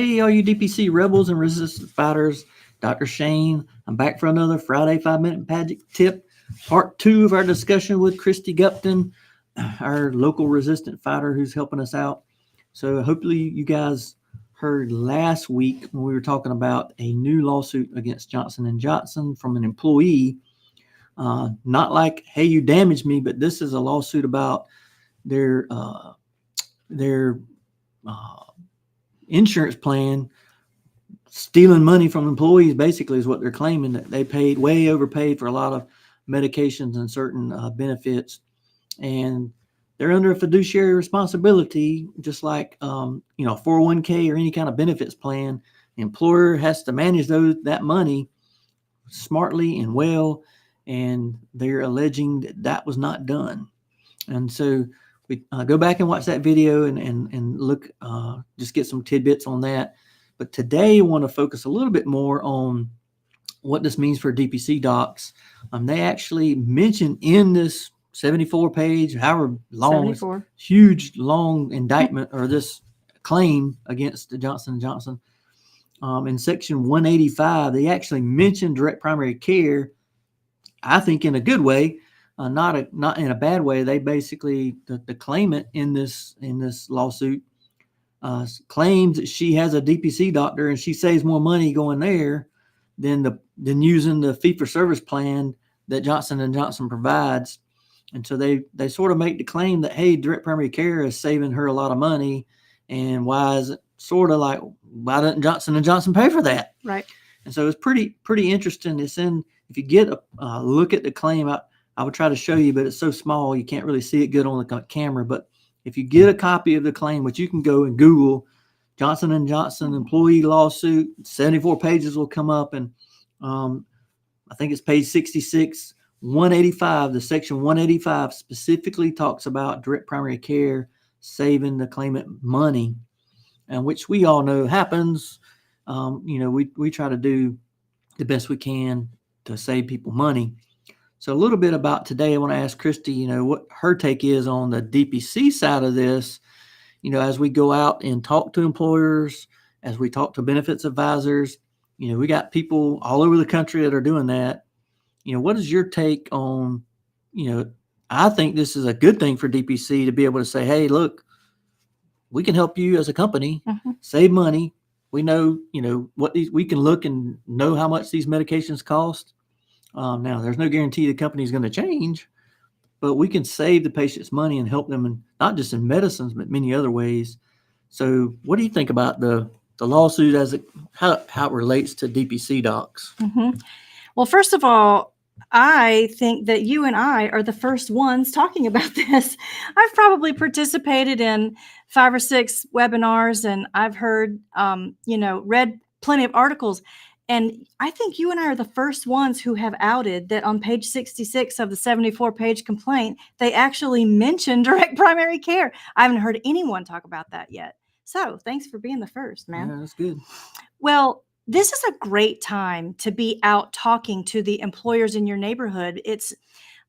Hey, all you DPC rebels and resistance fighters, Dr. Shane. I'm back for another Friday 5-minute magic tip, part 2 of our discussion with Christy Gupton, our local resistant fighter who's helping us out. So hopefully you guys heard last week when we were talking about a new lawsuit against Johnson & Johnson from an employee. Not like, hey, you damaged me, but this is a lawsuit about their insurance plan stealing money from employees, basically, is what they're claiming, that they paid way overpaid for a lot of medications and certain benefits. And they're under a fiduciary responsibility, just like 401k or any kind of benefits plan. The employer has to manage that money smartly and well, and they're alleging that was not done. And so we go back and watch that video and look, just get some tidbits on that. But today I want to focus a little bit more on what this means for DPC docs. They actually mention in this 74-page, however long, huge, long indictment or this claim against the Johnson & Johnson, in section 185, they actually mention direct primary care, I think in a good way. Not in a bad way. They basically, the claimant in this lawsuit claims that she has a DPC doctor and she saves more money going there than using the fee-for-service plan that Johnson & Johnson provides. And so they sort of make the claim that, hey, direct primary care is saving her a lot of money, and why is it sort of like, why doesn't Johnson & Johnson pay for that? Right. And so it's pretty interesting. It's in, if you get a look at the claim, I would try to show you, but it's so small you can't really see it good on the camera. But if you get a copy of the claim, which you can go and Google Johnson & Johnson employee lawsuit, 74 pages will come up, and I think it's page 66, 185. The section 185 specifically talks about direct primary care saving the claimant money, and which we all know happens. We try to do the best we can to save people money. So a little bit about today, I want to ask Christy, what her take is on the DPC side of this. As we go out and talk to employers, as we talk to benefits advisors, we got people all over the country that are doing that. What is your take on, I think this is a good thing for DPC to be able to say, hey, look, we can help you as a company save money. We know, we can look and know how much these medications cost. Now, there's no guarantee the company is going to change, but we can save the patients money and help them, not just in medicines, but many other ways. So what do you think about the lawsuit how it relates to DPC docs? Well, first of all, I think that you and I are the first ones talking about this. I've probably participated in 5 or 6 webinars, and I've heard, read plenty of articles. And I think you and I are the first ones who have outed that on page 66 of the 74-page complaint, they actually mention direct primary care. I haven't heard anyone talk about that yet. So thanks for being the first, man. Yeah, that's good. Well, this is a great time to be out talking to the employers in your neighborhood. It's,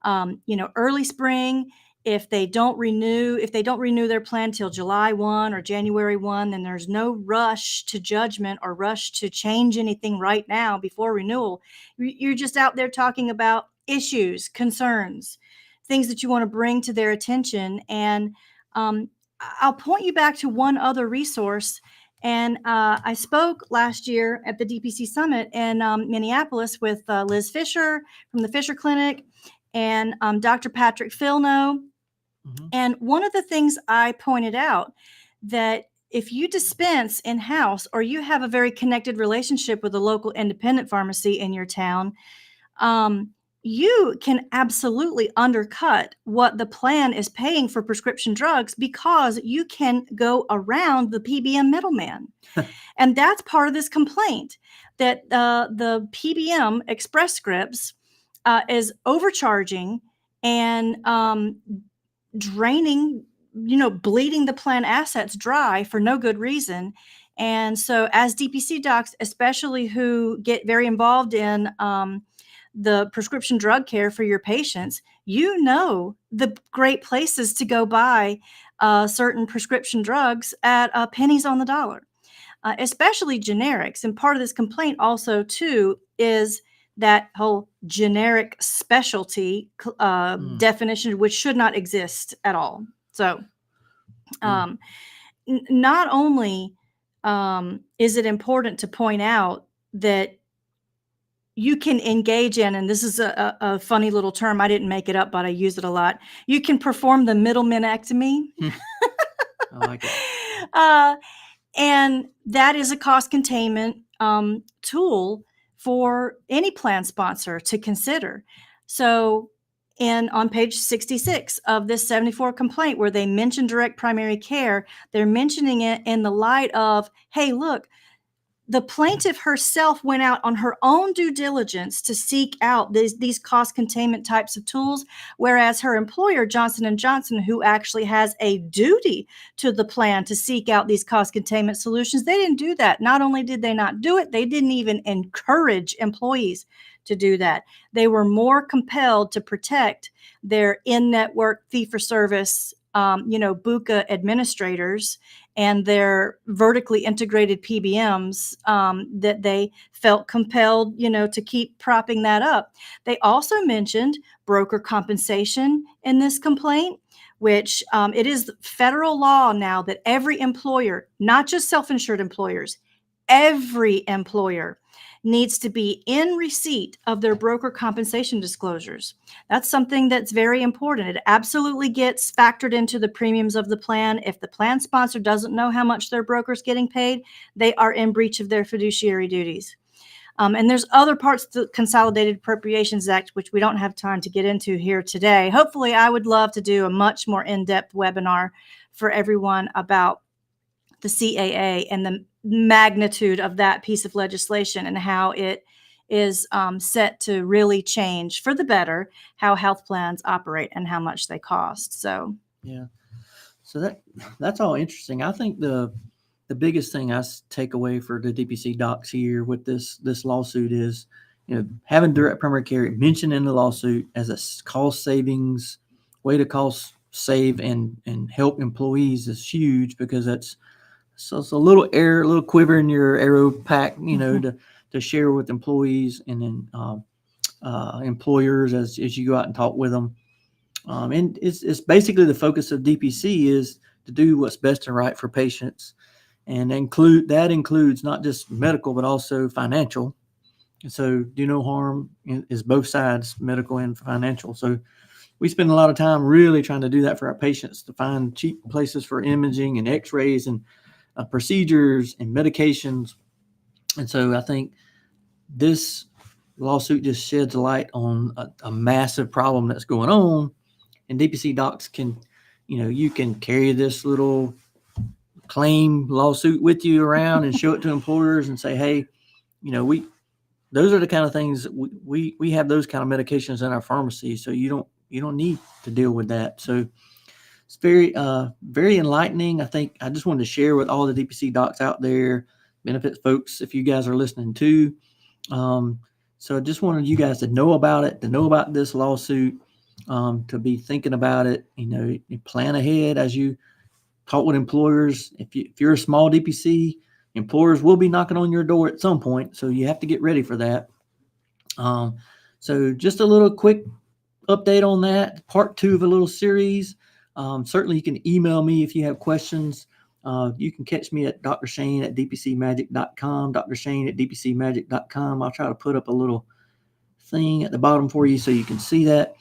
early spring. If they don't renew their plan till July 1 or January 1, then there's no rush to judgment or rush to change anything right now before renewal. You're just out there talking about issues, concerns, things that you want to bring to their attention. And I'll point you back to one other resource. And I spoke last year at the DPC Summit in Minneapolis with Liz Fisher from the Fisher Clinic and Dr. Patrick Filno. And one of the things I pointed out, that if you dispense in-house or you have a very connected relationship with a local independent pharmacy in your town, you can absolutely undercut what the plan is paying for prescription drugs because you can go around the PBM middleman. And that's part of this complaint, that the PBM Express Scripts is overcharging and draining, bleeding the plan assets dry for no good reason. And so as DPC docs, especially who get very involved in the prescription drug care for your patients, the great places to go buy certain prescription drugs at pennies on the dollar. especially generics. And part of this complaint also too is that whole generic specialty definition, which should not exist at all. So not only is it important to point out that you can engage in, and this is a funny little term, I didn't make it up, but I use it a lot. You can perform the middlemanectomy. I like it. And that is a cost containment tool for any plan sponsor to consider. So on page 66 of this 74 complaint, where they mention direct primary care, they're mentioning it in the light of, hey, look, the plaintiff herself went out on her own due diligence to seek out these cost containment types of tools, whereas her employer, Johnson & Johnson, who actually has a duty to the plan to seek out these cost containment solutions, they didn't do that. Not only did they not do it, they didn't even encourage employees to do that. They were more compelled to protect their in-network fee-for-service BUCA administrators and their vertically integrated PBMs, that they felt compelled, to keep propping that up. They also mentioned broker compensation in this complaint, which it is federal law now that every employer, not just self-insured employers, every employer needs to be in receipt of their broker compensation disclosures. That's something that's very important. It absolutely gets factored into the premiums of the plan. If the plan sponsor doesn't know how much their broker's getting paid, they are in breach of their fiduciary duties. And there's other parts of the Consolidated Appropriations Act, which we don't have time to get into here today. Hopefully, I would love to do a much more in-depth webinar for everyone about the CAA and the magnitude of that piece of legislation and how it is set to really change for the better how health plans operate and how much they cost. So that's all interesting. I think the biggest thing I take away for the DPC docs here with this lawsuit is, having direct primary care mentioned in the lawsuit as a cost savings way to cost save and help employees is huge, because it's a little quiver in your arrow pack, to share with employees and then employers as you go out and talk with them. And it's basically the focus of DPC is to do what's best and right for patients, and includes not just medical but also financial. And so do no harm is both sides, medical and financial. So we spend a lot of time really trying to do that for our patients, to find cheap places for imaging and x-rays and procedures and medications. And so I think this lawsuit just sheds a light on a massive problem that's going on. And DPC docs can, you can carry this little claim lawsuit with you around and show it to employers and say, hey, those are the kind of things that we have those kind of medications in our pharmacy. So you don't need to deal with that. So it's very, very enlightening. I think I just wanted to share with all the DPC docs out there, benefits folks, if you guys are listening too. So I just wanted you guys to know about it, to know about this lawsuit, to be thinking about it. You plan ahead as you talk with employers. If you're a small DPC, employers will be knocking on your door at some point, so you have to get ready for that. So just a little quick update on that, part 2 of a little series. Certainly you can email me if you have questions. You can catch me at drshane at dpcmagic.com, drshane at dpcmagic.com. I'll try to put up a little thing at the bottom for you so you can see that.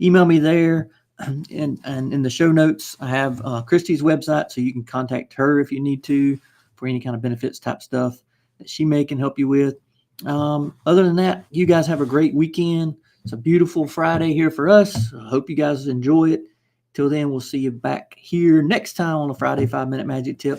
Email me there. And in the show notes, I have Christy's website, so you can contact her if you need to for any kind of benefits type stuff that she may can help you with. Other than that, you guys have a great weekend. It's a beautiful Friday here for us. I hope you guys enjoy it. Till then, we'll see you back here next time on a Friday 5-Minute Magic Tip.